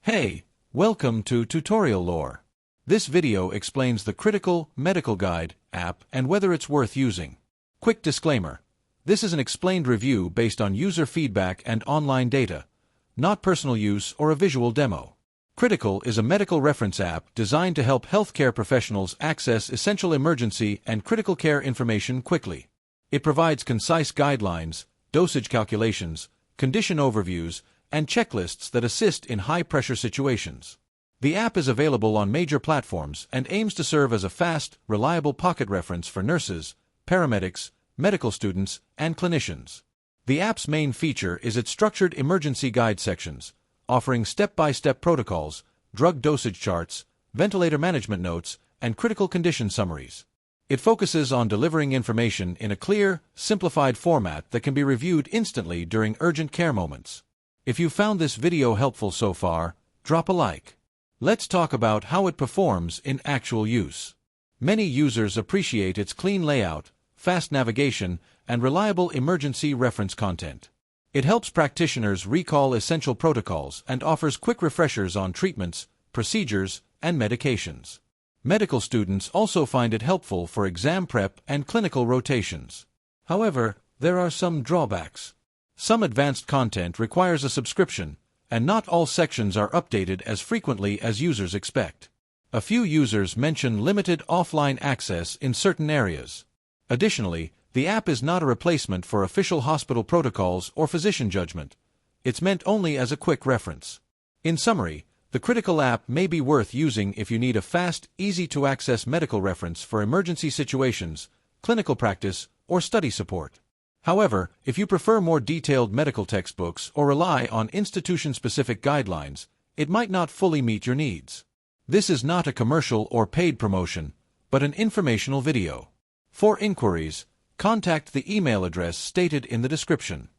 Hey, welcome to Tutorial Lore. This video explains the Critical Medical Guide app and whether it's worth using. Quick disclaimer. This is an explained review based on user feedback and online data, not personal use or a visual demo. Critical is a medical reference app designed to help healthcare professionals access essential emergency and critical care information quickly. It provides concise guidelines, dosage calculations, condition overviews, and checklists that assist in high-pressure situations. The app is available on major platforms and aims to serve as a fast, reliable pocket reference for nurses, paramedics, medical students, and clinicians. The app's main feature is its structured emergency guide sections, offering step-by-step protocols, drug dosage charts, ventilator management notes, and critical condition summaries. It focuses on delivering information in a clear, simplified format that can be reviewed instantly during urgent care moments. If you found this video helpful so far, drop a like. Let's talk about how it performs in actual use. Many users appreciate its clean layout, fast navigation, and reliable emergency reference content. It helps practitioners recall essential protocols and offers quick refreshers on treatments, procedures, and medications. Medical students also find it helpful for exam prep and clinical rotations. However, there are some drawbacks. Some advanced content requires a subscription, and not all sections are updated as frequently as users expect. A few users mention limited offline access in certain areas. Additionally, the app is not a replacement for official hospital protocols or physician judgment. It's meant only as a quick reference. In summary, the Critical app may be worth using if you need a fast, easy-to-access medical reference for emergency situations, clinical practice, or study support. However, if you prefer more detailed medical textbooks or rely on institution-specific guidelines, it might not fully meet your needs. This is not a commercial or paid promotion, but an informational video. For inquiries, contact the email address stated in the description.